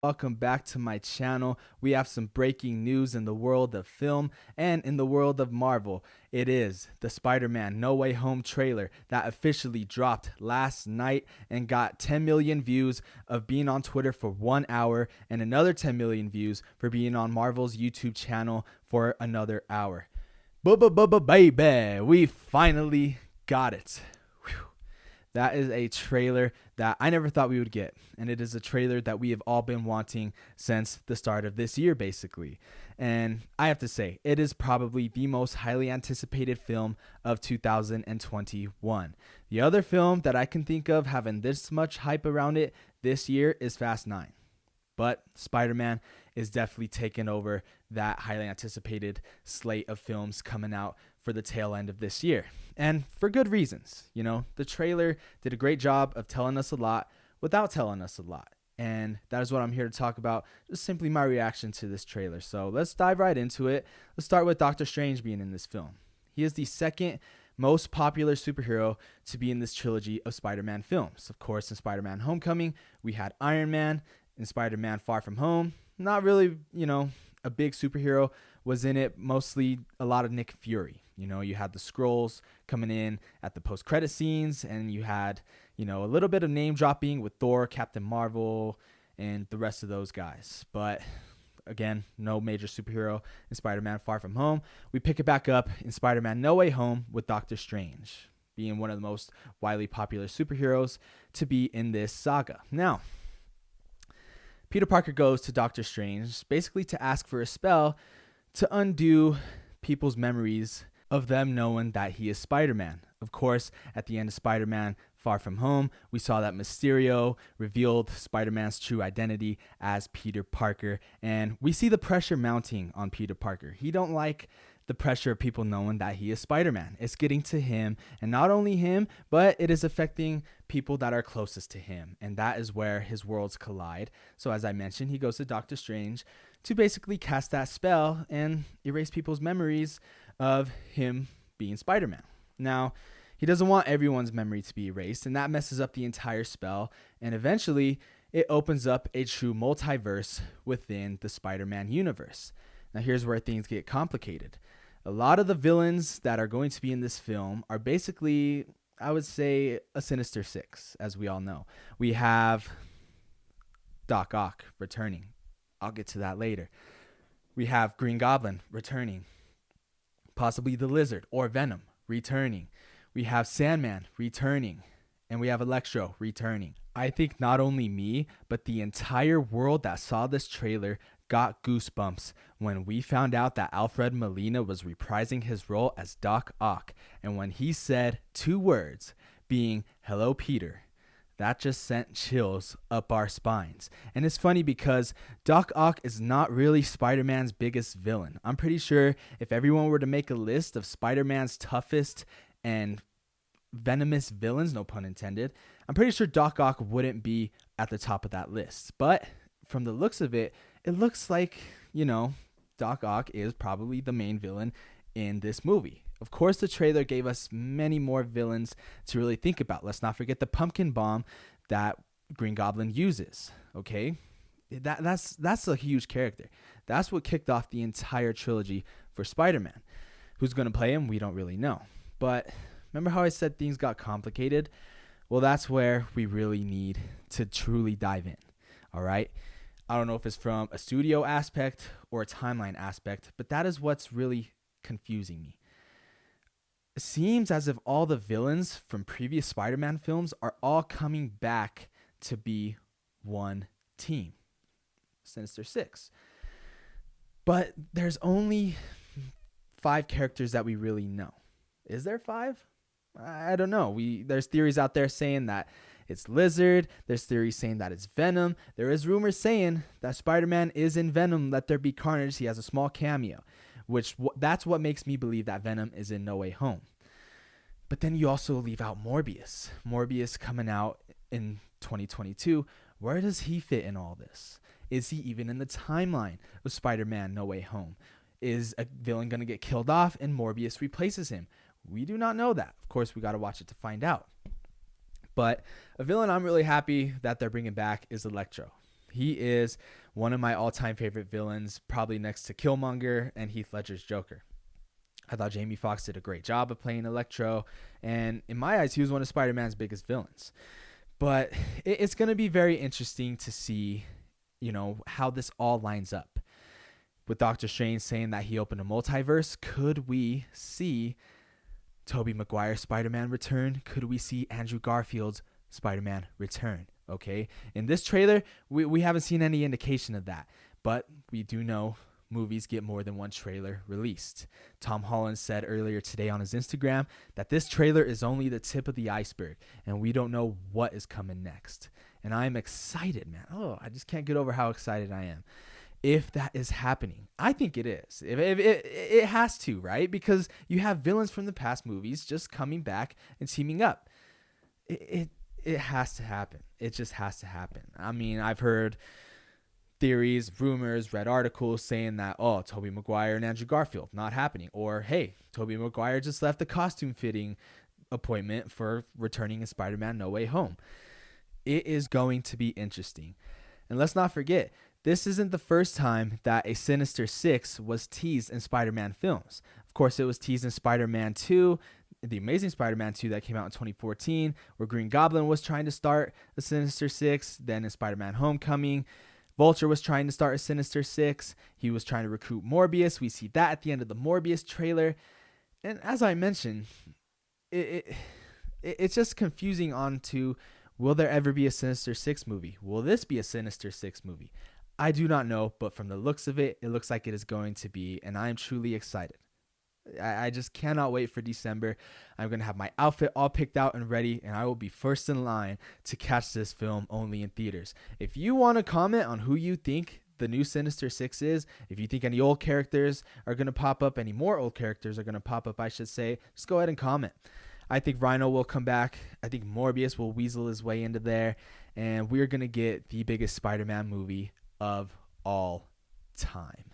Welcome back to my channel. We have some breaking news in the world of film and in the world of Marvel. It is the Spider-Man No Way Home trailer that officially dropped last night and got 10 million views of being on Twitter for 1 hour and another 10 million views for being on Marvel's YouTube channel for another hour. Baby, we finally got it. That is a trailer that I never thought we would get. And it is a trailer that we have all been wanting since the start of this year, basically. And I have to say, it is probably the most highly anticipated film of 2021. The other film that I can think of having this much hype around it this year is Fast 9. But Spider-Man is definitely taking over that highly anticipated slate of films coming out for the tail end of this year. And for good reasons. You know, the trailer did a great job of telling us a lot without telling us a lot. And that is what I'm here to talk about, just simply my reaction to this trailer. So let's dive right into it. Let's start with Doctor Strange being in this film. He is the second most popular superhero to be in this trilogy of Spider-Man films. Of course, in Spider-Man Homecoming, we had Iron Man. In Spider-Man Far From Home, not really, a big superhero was in it, mostly a lot of Nick Fury. You had the Skrulls coming in at the post-credit scenes, and you had, a little bit of name dropping with Thor, Captain Marvel, and the rest of those guys. But again, no major superhero in Spider-Man Far From Home. We pick it back up in Spider-Man No Way Home with Doctor Strange being one of the most widely popular superheroes to be in this saga. Now, Peter Parker goes to Doctor Strange basically to ask for a spell to undo people's memories of them knowing that he is Spider-Man. Of course, at the end of Spider-Man Far From Home, we saw that Mysterio revealed Spider-Man's true identity as Peter Parker, and we see the pressure mounting on Peter Parker. He don't like the pressure of people knowing that he is Spider-Man. It's getting to him, and not only him, but it is affecting people that are closest to him, and that is where his worlds collide. So as I mentioned, he goes to Doctor Strange to basically cast that spell and erase people's memories of him being Spider-Man. Now, he doesn't want everyone's memory to be erased, and that messes up the entire spell, and eventually it opens up a true multiverse within the Spider-Man universe. Now here's where things get complicated. A lot of the villains that are going to be in this film are basically, I would say, a Sinister Six, as we all know. We have Doc Ock returning. I'll get to that later. We have Green Goblin returning. Possibly the Lizard or Venom returning. We have Sandman returning. And we have Electro returning. I think not only me, but the entire world that saw this trailer got goosebumps when we found out that Alfred Molina was reprising his role as Doc Ock. And when he said 2 words, being, "Hello, Peter," that just sent chills up our spines. And it's funny because Doc Ock is not really Spider-Man's biggest villain. I'm pretty sure if everyone were to make a list of Spider-Man's toughest and venomous villains, no pun intended, I'm pretty sure Doc Ock wouldn't be at the top of that list. But from the looks of it, it looks like, Doc Ock is probably the main villain in this movie. Of course, the trailer gave us many more villains to really think about. Let's not forget the pumpkin bomb that Green Goblin uses, okay? That's a huge character. That's what kicked off the entire trilogy for Spider-Man. Who's going to play him? We don't really know. But remember how I said things got complicated? Well, that's where we really need to truly dive in, all right? I don't know if it's from a studio aspect or a timeline aspect, but that is what's really confusing me. It seems as if all the villains from previous Spider-Man films are all coming back to be one team, Sinister Six. But there's only 5 characters that we really know. Is there 5? I don't know. There's theories out there saying that it's Lizard. There's theories saying that it's Venom. There is rumors saying that Spider-Man is in Venom. Let There Be Carnage. He has a small cameo, that's what makes me believe that Venom is in No Way Home. But then you also leave out Morbius. Morbius coming out in 2022. Where does he fit in all this? Is he even in the timeline of Spider-Man No Way Home? Is a villain going to get killed off and Morbius replaces him? We do not know that. Of course, we got to watch it to find out. But a villain I'm really happy that they're bringing back is Electro. He is one of my all-time favorite villains, probably next to Killmonger and Heath Ledger's Joker. I thought Jamie Foxx did a great job of playing Electro, and in my eyes, he was one of Spider-Man's biggest villains. But it's going to be very interesting to see, how this all lines up. With Doctor Strange saying that he opened a multiverse, could we see Tobey Maguire's Spider-Man return? Could we see Andrew Garfield's Spider-Man return? Okay, in this trailer, we haven't seen any indication of that, but we do know movies get more than one trailer released. Tom Holland said earlier today on his Instagram that this trailer is only the tip of the iceberg, and we don't know what is coming next. And I'm excited, man. Oh, I just can't get over how excited I am. If that is happening, I think it is. If it has to, right? Because you have villains from the past movies just coming back and teaming up. It has to happen. It just has to happen. I mean, I've heard theories, rumors, read articles saying that, Tobey Maguire and Andrew Garfield, not happening. Or, hey, Tobey Maguire just left the costume fitting appointment for returning in Spider-Man No Way Home. It is going to be interesting. And let's not forget, this isn't the first time that a Sinister Six was teased in Spider-Man films. Of course, it was teased in Spider-Man 2, The Amazing Spider-Man 2 that came out in 2014, where Green Goblin was trying to start a Sinister Six. Then in Spider-Man Homecoming, Vulture was trying to start a Sinister Six. He was trying to recruit Morbius. We see that at the end of the Morbius trailer. And as I mentioned, it's just confusing on to, will there ever be a Sinister Six movie? Will this be a Sinister Six movie? I do not know, but from the looks of it, it looks like it is going to be, and I am truly excited. I just cannot wait for December. I'm going to have my outfit all picked out and ready, and I will be first in line to catch this film only in theaters. If you want to comment on who you think the new Sinister Six is, if you think any old characters are going to pop up, any more old characters are going to pop up, I should say, just go ahead and comment. I think Rhino will come back. I think Morbius will weasel his way into there, and we're going to get the biggest Spider-Man movie of all time.